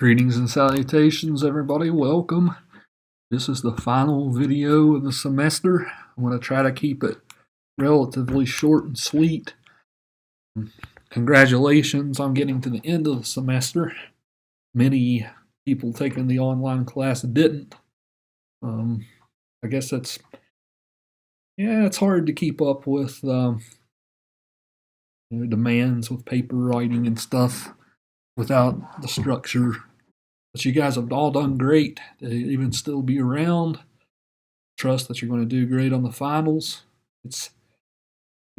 Greetings and salutations, everybody. Welcome. This is the final video of the semester. I'm going to try to keep it relatively short and sweet. Congratulations on getting to the end of the semester. Many people taking the online class didn't. I guess it's hard to keep up with demands with paper writing and stuff without the structure. But you guys have all done great to even still be around. Trust that you're going to do great on the finals.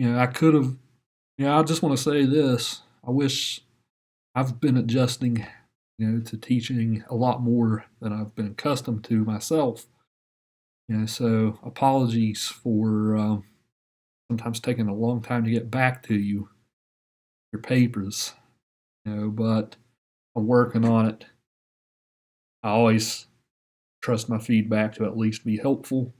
I could have, I just want to say this. I wish I've been adjusting, to teaching a lot more than I've been accustomed to myself. So apologies for sometimes taking a long time to get back to you, your papers, but I'm working on it. I always trust my feedback to at least be helpful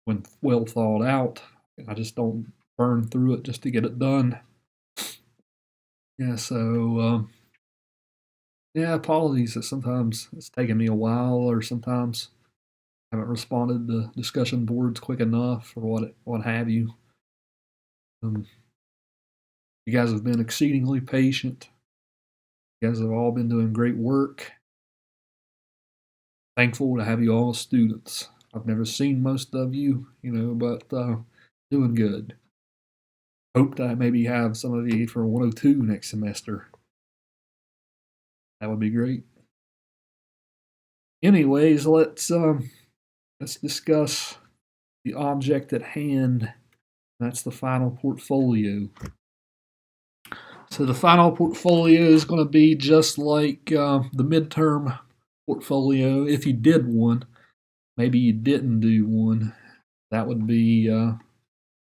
when well thought out. I just don't burn through it just to get it done. Apologies that sometimes it's taken me a while, or sometimes I haven't responded to discussion boards quick enough, or what have you. You guys have been exceedingly patient. You guys have all been doing great work. Thankful to have you all as students. I've never seen most of you, but doing good. Hope to maybe have some of you for 102 next semester. That would be great. Anyways, let's discuss the object at hand. That's the final portfolio. So the final portfolio is going to be just like the midterm portfolio. If you did one, maybe you didn't do one. That would be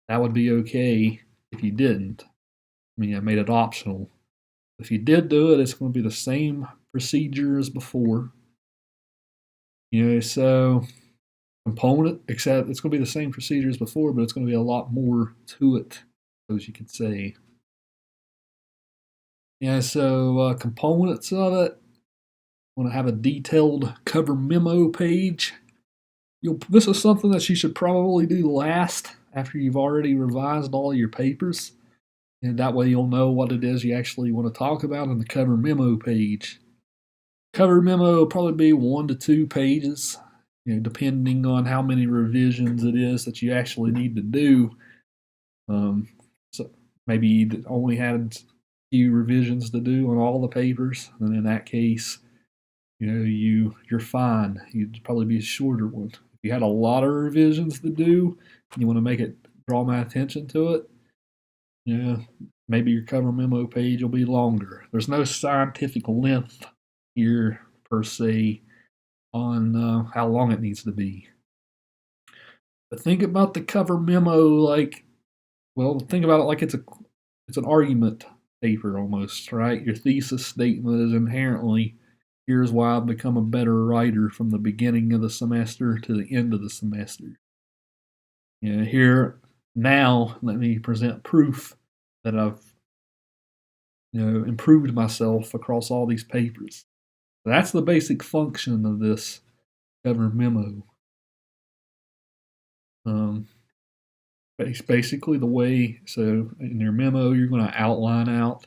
okay. If you didn't, I made it optional. If you did do it, it's going to be the same procedure as before. So component, except it's going to be the same procedure as before, but it's going to be a lot more to it, as you could say. So components of it. I want to have a detailed cover memo page. This is something that you should probably do last after you've already revised all your papers. And that way you'll know what it is you actually want to talk about in the cover memo page. Cover memo will probably be 1 to 2 pages, depending on how many revisions it is that you actually need to do. So maybe you only had a few revisions to do on all the papers, and in that case, you're fine. You'd probably be a shorter one. If you had a lot of revisions to do, and you want to draw my attention to it, maybe your cover memo page will be longer. There's no scientific length here per se on how long it needs to be. But think about the cover memo think about it like it's an argument paper almost, right? Your thesis statement is inherently, here's why I've become a better writer from the beginning of the semester to the end of the semester. Here now, let me present proof that I've improved myself across all these papers. That's the basic function of this cover memo. Basically the way, so in your memo, you're going to outline out,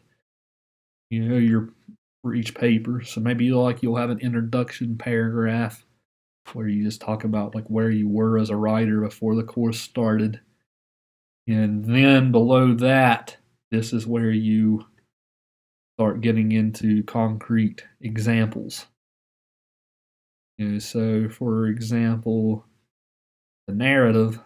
for each paper. So maybe you'll have an introduction paragraph where you just talk about where you were as a writer before the course started. And then below that, this is where you start getting into concrete examples. So for example, the narrative.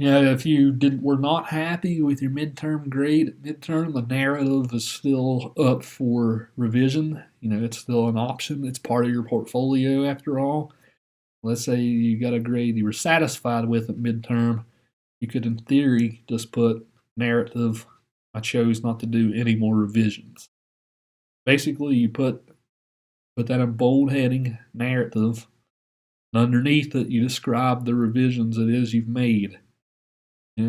If you were not happy with your midterm grade at midterm, the narrative is still up for revision. It's still an option. It's part of your portfolio after all. Let's say you got a grade you were satisfied with at midterm. You could, in theory, just put narrative. I chose not to do any more revisions. Basically, you put that in bold heading, narrative, and underneath it, you describe the revisions it is you've made.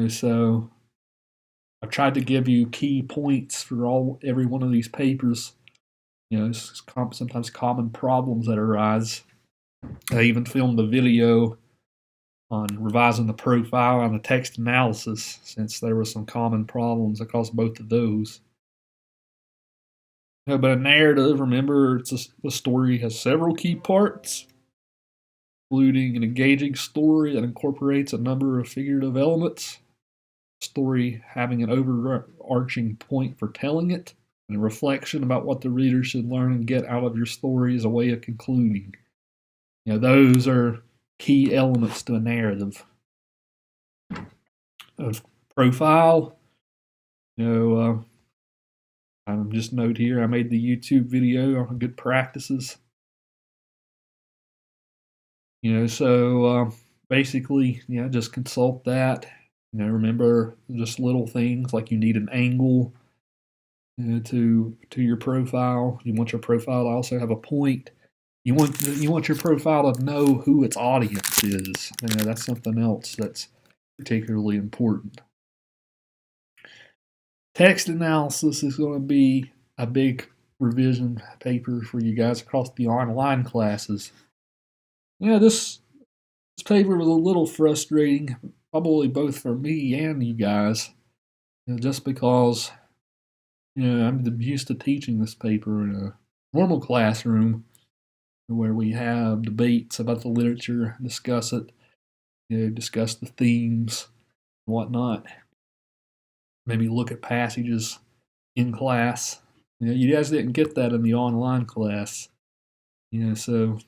So I've tried to give you key points for every one of these papers. Sometimes common problems that arise. I even filmed a video on revising the profile and the text analysis, since there were some common problems across both of those. But a narrative, remember, the story has several key parts, including an engaging story that incorporates a number of figurative elements, story having an overarching point for telling it, and a reflection about what the reader should learn and get out of your story as a way of concluding. Those are key elements to a narrative. Of profile, I'm just note here, I made the YouTube video on good practices. So basically, just consult that. Remember just little things like you need an angle to your profile. You want your profile to also have a point. You want your profile to know who its audience is. That's something else that's particularly important. Text analysis is going to be a big revision paper for you guys across the online classes. This paper was a little frustrating, probably both for me and you guys, just because I'm used to teaching this paper in a normal classroom where we have debates about the literature, discuss it, discuss the themes and whatnot. Maybe look at passages in class. You guys didn't get that in the online class. So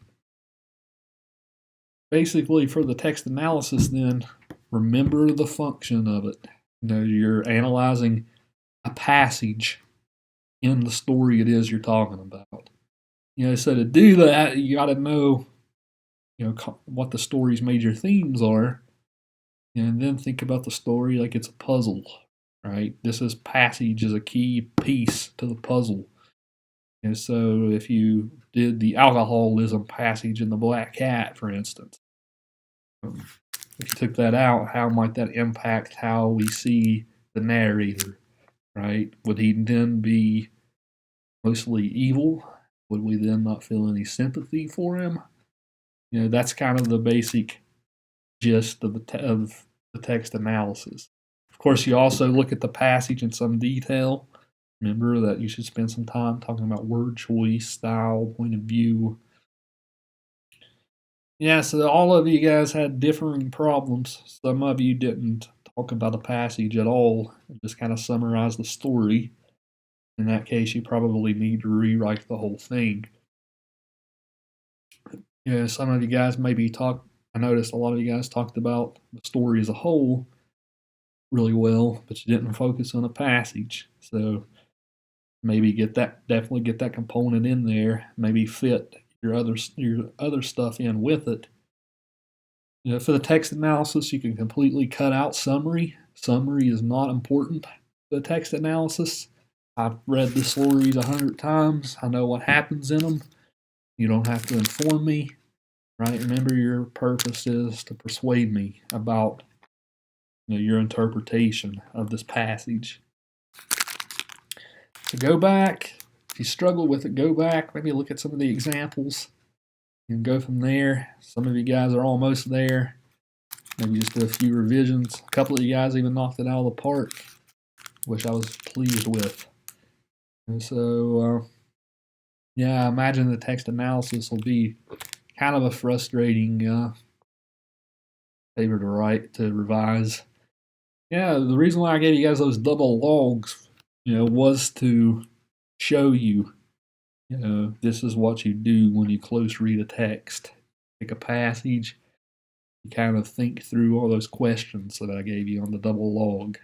basically for the text analysis then, remember the function of it. You're analyzing a passage in the story it is you're talking about. So to do that, you got to know, what the story's major themes are, and then think about the story like it's a puzzle, right? This passage is a key piece to the puzzle. And so if you did the alcoholism passage in The Black Cat, for instance, if you took that out, how might that impact how we see the narrator, right? Would he then be mostly evil? Would we then not feel any sympathy for him? That's kind of the basic gist of the text analysis. Of course, you also look at the passage in some detail. Remember that you should spend some time talking about word choice, style, point of view. So all of you guys had differing problems. Some of you didn't talk about a passage at all, just kind of summarize the story. In that case, you probably need to rewrite the whole thing. Some of you guys I noticed a lot of you guys talked about the story as a whole really well, but you didn't focus on a passage. So maybe definitely get that component in there, maybe fit your other stuff in with it. For the text analysis, you can completely cut out summary. Summary is not important to the text analysis. I've read the stories 100 times. I know what happens in them. You don't have to inform me, right? Remember, your purpose is to persuade me about your interpretation of this passage. So go back. If you struggle with it, go back. Maybe look at some of the examples and go from there. Some of you guys are almost there. Maybe just do a few revisions. A couple of you guys even knocked it out of the park, which I was pleased with. And so, I imagine the text analysis will be kind of a frustrating paper to revise. The reason why I gave you guys those double logs, was to show you, this is what you do when you close read a text. Take a passage, you kind of think through all those questions that I gave you on the double log.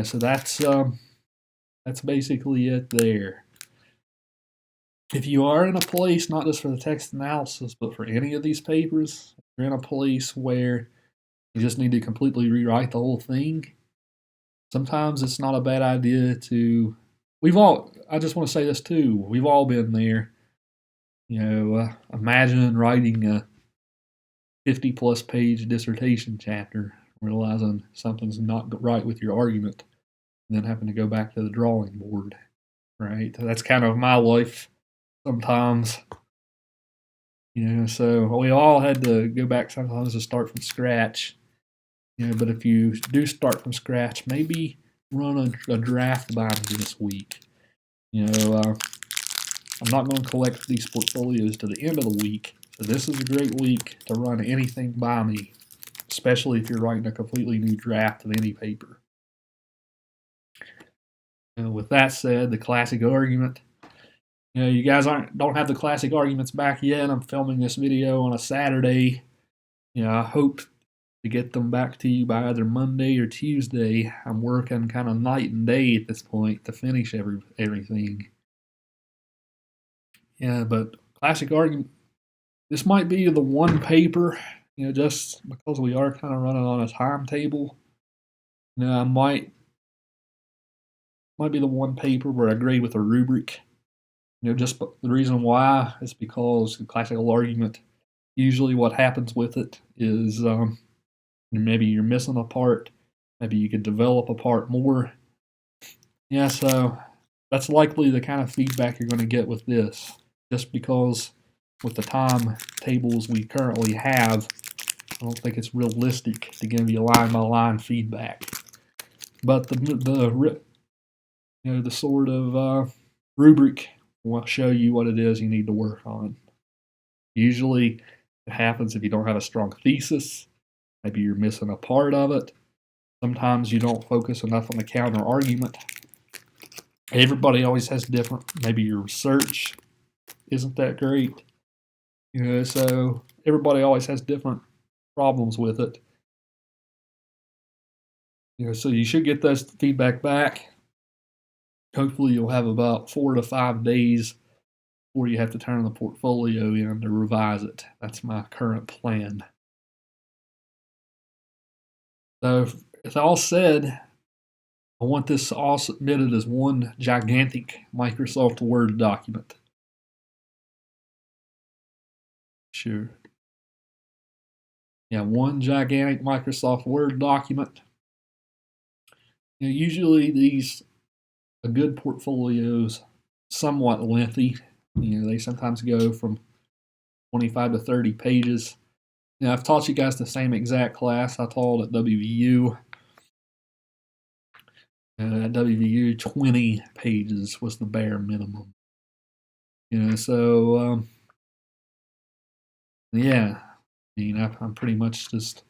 So that's basically it there. If you are in a place, not just for the text analysis, but for any of these papers, if you're in a place where you just need to completely rewrite the whole thing, sometimes it's not a bad idea to, I just want to say this too, we've all been there. Imagine writing a 50 plus page dissertation chapter, realizing something's not right with your argument, and then having to go back to the drawing board. right? That's kind of my life sometimes. So we all had to go back sometimes to start from scratch. But if you do start from scratch, maybe run a draft by me this week. I'm not going to collect these portfolios to the end of the week, so this is a great week to run anything by me, especially if you're writing a completely new draft of any paper. With that said, the classic argument. You guys don't have the classic arguments back yet. I'm filming this video on a Saturday. I hope to get them back to you by either Monday or Tuesday. I'm working kind of night and day at this point to finish everything. But classic argument. This might be the one paper, just because we are kind of running on a timetable. I might be the one paper where I grade with a rubric. Just the reason why is because the classical argument, usually what happens with it is maybe you're missing a part, maybe you could develop a part more. So that's likely the kind of feedback you're going to get with this, just because with the timetables we currently have, I don't think it's realistic to give you line by line feedback. But the sort of rubric will show you what it is you need to work on. Usually it happens if you don't have a strong thesis. Maybe you're missing a part of it. Sometimes you don't focus enough on the counter argument. Everybody always has different, maybe your research isn't that great. So everybody always has different problems with it. So you should get those feedback back. Hopefully you'll have about 4 to 5 days before you have to turn the portfolio in to revise it. That's my current plan. So if all said, I want this all submitted as one gigantic Microsoft Word document. Sure. One gigantic Microsoft Word document. Usually these good portfolios somewhat lengthy. They sometimes go from 25 to 30 pages. I've taught you guys the same exact class I taught at WVU. At WVU, 20 pages was the bare minimum. I'm pretty much just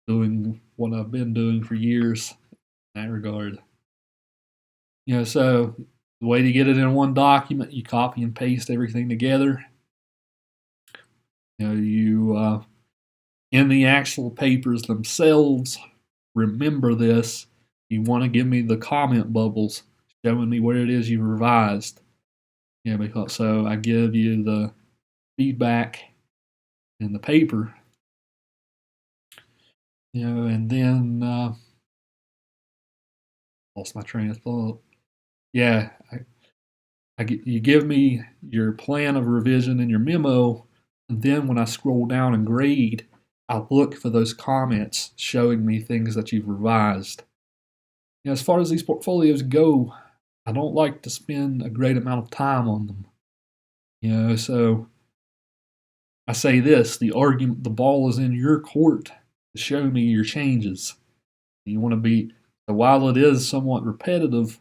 doing what I've been doing for years in that regard. So the way to get it in one document, you copy and paste everything together. You in the actual papers themselves, remember this. You want to give me the comment bubbles showing me where it is you revised. Because so I give you the feedback in the paper. And then lost my train of thought. You give me your plan of revision in your memo, and then when I scroll down and grade, I look for those comments showing me things that you've revised. As far as these portfolios go, I don't like to spend a great amount of time on them. So I say this, the ball is in your court to show me your changes. You want to be, so while it is somewhat repetitive,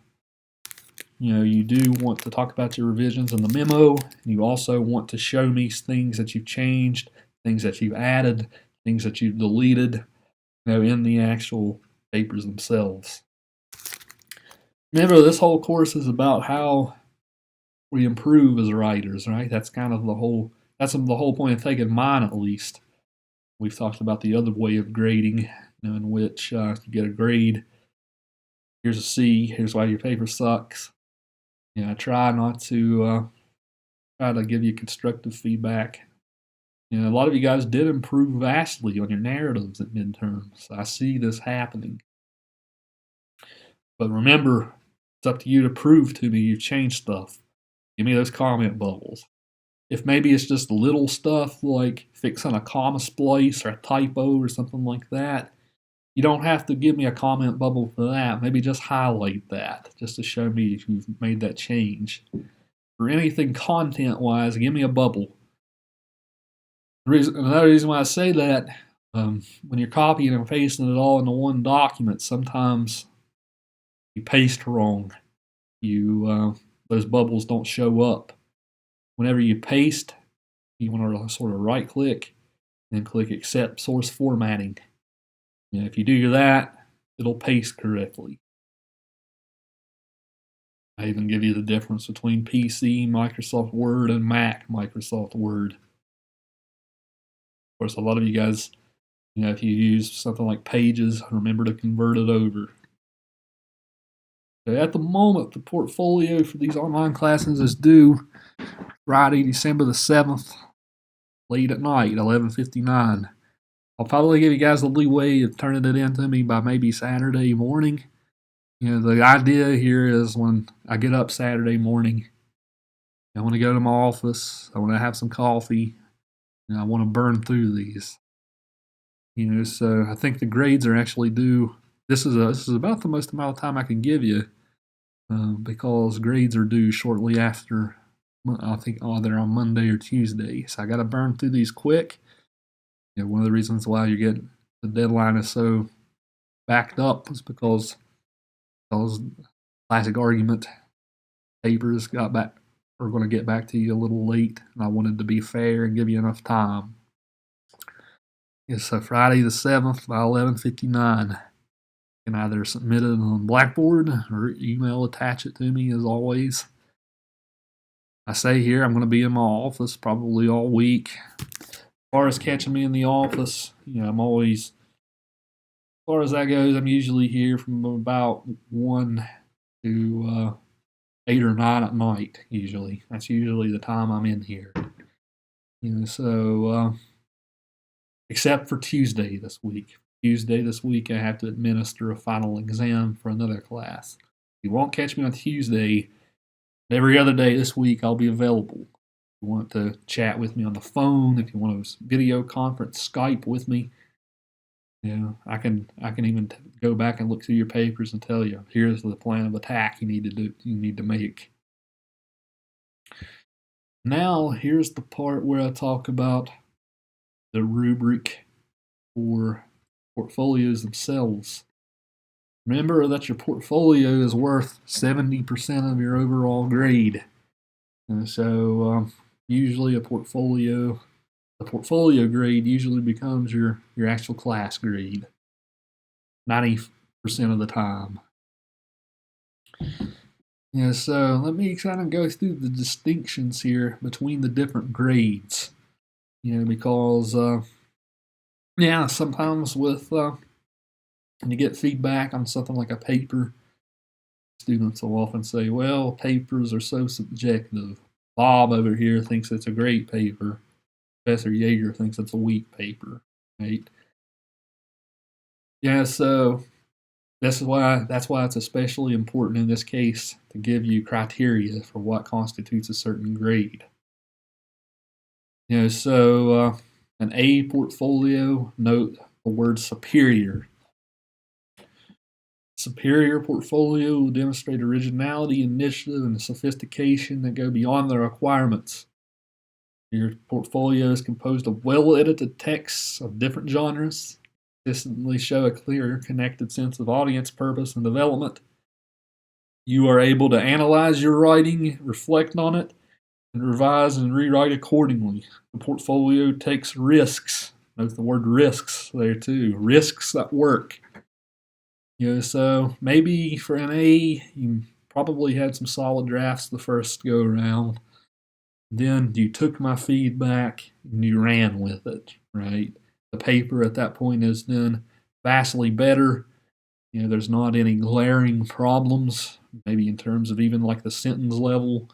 you do want to talk about your revisions in the memo, and you also want to show me things that you've changed, things that you've added, things that you've deleted, in the actual papers themselves. Remember, this whole course is about how we improve as writers, right? That's kind of the whole point of taking mine, at least. We've talked about the other way of grading, in which you get a grade. Here's a C. Here's why your paper sucks. I try not to try to give you constructive feedback. A lot of you guys did improve vastly on your narratives at midterms. I see this happening. But remember, it's up to you to prove to me you've changed stuff. Give me those comment bubbles. If maybe it's just little stuff like fixing a comma splice or a typo or something like that, You don't have to give me a comment bubble for that. Maybe just highlight that just to show me if you've made that change. For anything content-wise, give me a bubble. Another reason why I say that, when you're copying and pasting it all into one document, sometimes you paste wrong. Those bubbles don't show up. Whenever you paste, you want to sort of right-click, then click Accept Source Formatting. And if you do that, it'll paste correctly. I even give you the difference between PC Microsoft Word and Mac Microsoft Word. Of course, a lot of you guys, if you use something like Pages, remember to convert it over. Okay, at the moment, the portfolio for these online classes is due Friday, December the 7th, late at night, 11:59. I'll probably give you guys the leeway of turning it in to me by maybe Saturday morning. The idea here is when I get up Saturday morning, I want to go to my office, I want to have some coffee, and I want to burn through these. So I think the grades are actually due. This is about the most amount of time I can give you, because grades are due shortly after. I think either on Monday or Tuesday. So I got to burn through these quick. One of the reasons why the deadline is so backed up is because classic argument papers are going to get back to you a little late, and I wanted to be fair and give you enough time. So Friday the 7th by 11:59. You can either submit it on Blackboard or email attach it to me as always. I say here I'm going to be in my office probably all week. As far as catching me in the office, I'm always, as far as that goes, I'm usually here from about 1 to 8 or 9 at night, usually. That's usually the time I'm in here. Except for Tuesday this week. Tuesday this week, I have to administer a final exam for another class. You won't catch me on Tuesday. Every other day this week, I'll be available. If you want to chat with me on the phone, if you want to video conference, Skype with me, I can even go back and look through your papers and tell you, here's the plan of attack you need to make. Now, here's the part where I talk about the rubric for portfolios themselves. Remember that your portfolio is worth 70% of your overall grade. And so usually the portfolio grade usually becomes your actual class grade 90% of the time. So let me kind of go through the distinctions here between the different grades. Because sometimes with when you get feedback on something like a paper, students will often say, well, papers are so subjective. Bob over here thinks it's a great paper. Professor Yeager thinks it's a weak paper, right? So that's why it's especially important in this case to give you criteria for what constitutes a certain grade. So an A portfolio, note the word superior. Superior portfolio will demonstrate originality, initiative, and sophistication that go beyond the requirements. Your portfolio is composed of well-edited texts of different genres, consistently show a clear, connected sense of audience purpose and development. You are able to analyze your writing, reflect on it, and revise and rewrite accordingly. The portfolio takes risks. Note the word risks there too. Risks that work. So maybe for an A, you probably had some solid drafts the first go around. Then you took my feedback and you ran with it, right? The paper at that point is then vastly better. There's not any glaring problems, maybe in terms of even like the sentence level,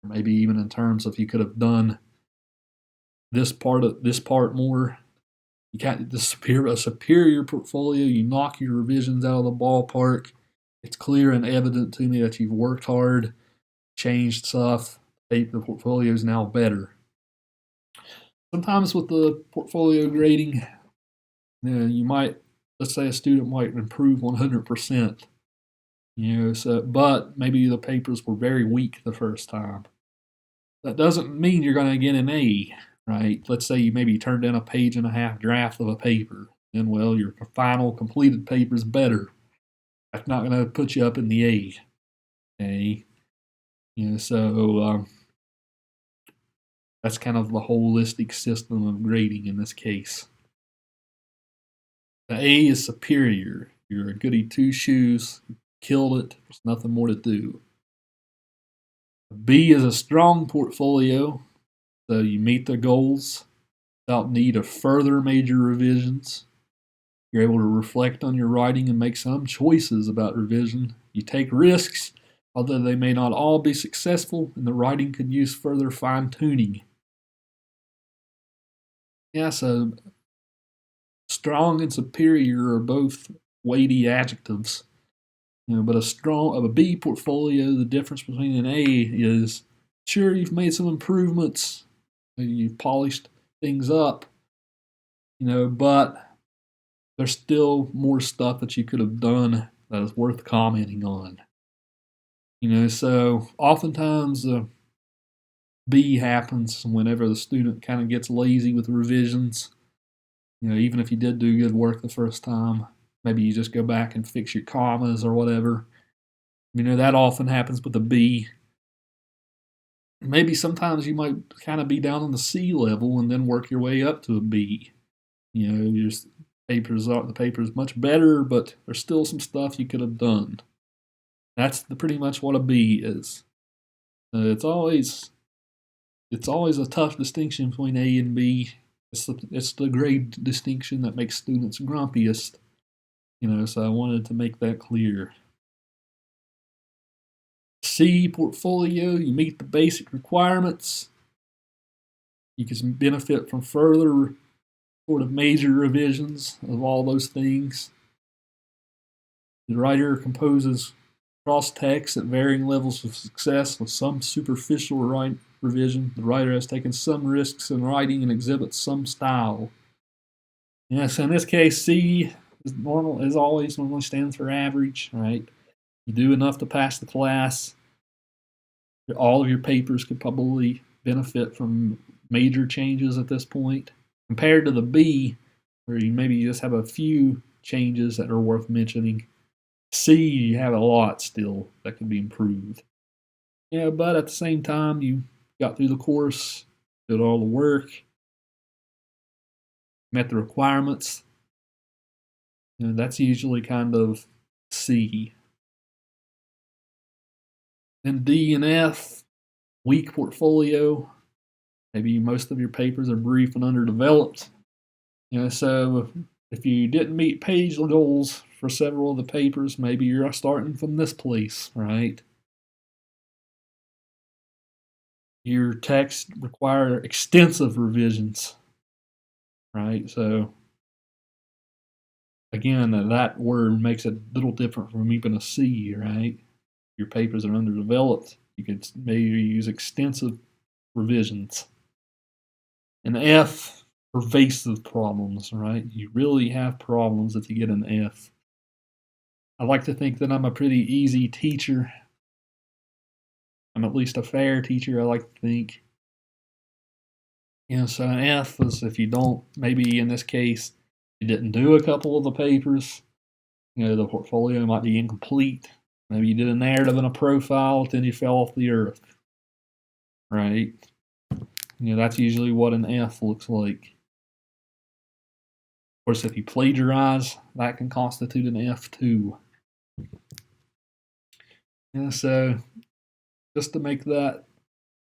or maybe even in terms of you could have done this part more. You got a superior portfolio. You knock your revisions out of the ballpark. It's clear and evident to me that you've worked hard, changed stuff. The portfolio is now better. Sometimes with the portfolio grading, you might let's say a student might improve 100%, but maybe the papers were very weak the first time. That doesn't mean you're going to get an A, right? Let's say you maybe turned in a 1.5-page draft of a paper, and well, your final completed paper is better. That's not going to put you up in the A. Okay, so that's kind of the holistic system of grading in this case. The A is superior. You're a goody two shoes, killed it. There's nothing more to do. B is a strong portfolio, so you meet the goals without need of further major revisions. You're able to reflect on your writing and make some choices about revision. You take risks, although they may not all be successful, and the writing could use further fine-tuning. Yeah, so strong and superior are both weighty adjectives. But a B portfolio, the difference between an A is, sure, you've made some improvements, you've polished things up, but there's still more stuff that you could have done that is worth commenting on. So oftentimes B happens whenever the student kind of gets lazy with revisions. Even if you did do good work the first time, maybe you just go back and fix your commas or whatever. That often happens with a B. Maybe sometimes you might kind of be down on the C level and then work your way up to a B. The paper's much better, but there's still some stuff you could have done. That's pretty much what a B is. It's always a tough distinction between A and B. It's the grade distinction that makes students grumpiest. So I wanted to make that clear. C portfolio, you meet the basic requirements. You can benefit from further sort of major revisions of all those things. The writer composes cross text at varying levels of success with some superficial revision. The writer has taken some risks in writing and exhibits some style. Yes, in this case, C is always normally stands for average, right? You do enough to pass the class. All of your papers could probably benefit from major changes at this point. Compared to the B, where you maybe just have a few changes that are worth mentioning, C, you have a lot still that can be improved. But at the same time, you got through the course, did all the work, met the requirements. That's usually kind of C. Then D and F, weak portfolio. Maybe most of your papers are brief and underdeveloped. So if you didn't meet page goals for several of the papers, maybe you're starting from this place, right? Your text require extensive revisions, right? So again, that word makes it a little different from even a C, right? Your papers are underdeveloped. You could maybe use extensive revisions. And F, pervasive problems, right? You really have problems if you get an F. I like to think that I'm a pretty easy teacher. I'm at least a fair teacher, I like to think. So an F is if you don't, maybe in this case, you didn't do a couple of the papers. The portfolio might be incomplete. Maybe you did a narrative and a profile, then you fell off the earth, right? That's usually what an F looks like. Of course, if you plagiarize, that can constitute an F too. So just to make that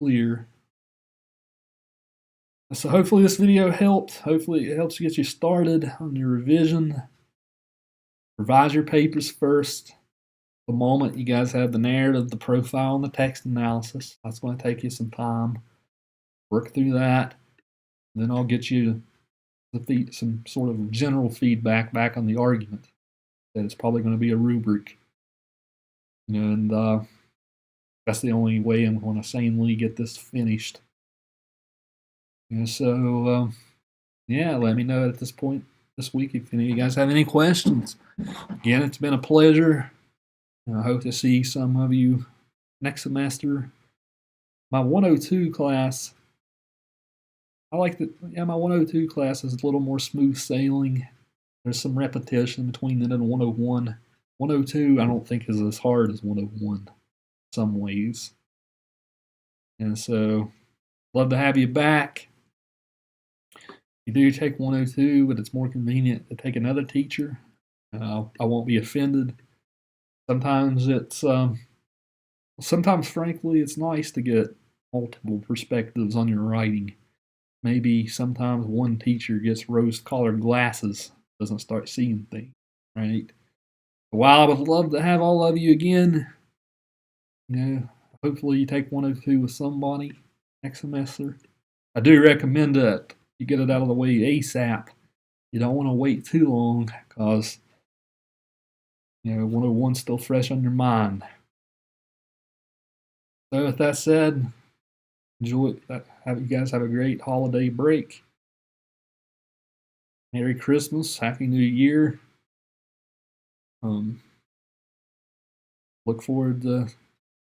clear. So hopefully this video helped. Hopefully it helps get you started on your revision. Revise your papers first. The moment you guys have the narrative, the profile, and the text analysis, that's going to take you some time. Work through that. Then I'll get you some sort of general feedback back on the argument. That it's probably going to be a rubric. And that's the only way I'm going to sanely get this finished. So, let me know at this point this week if any of you guys have any questions. Again, it's been a pleasure. I hope to see some of you next semester. My 102 class, I like that. Yeah, my 102 class is a little more smooth sailing. There's some repetition between it and 101. 102, I don't think is as hard as 101 in some ways. And so, love to have you back. You do take 102, but it's more convenient to take another teacher. I won't be offended. Sometimes sometimes frankly, it's nice to get multiple perspectives on your writing. Maybe sometimes one teacher gets rose-colored glasses, doesn't start seeing things, right? While I would love to have all of you again, hopefully you take 102 with somebody next semester. I do recommend that you get it out of the way ASAP. You don't want to wait too long because 101's still fresh on your mind. So with that said, enjoy. Have you guys have a great holiday break. Merry Christmas, Happy New Year. Look forward to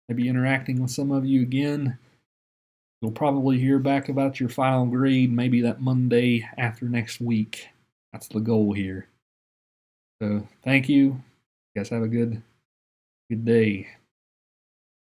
maybe interacting with some of you again. You'll probably hear back about your final grade maybe that Monday after next week. That's the goal here. So thank you. You guys have a good day.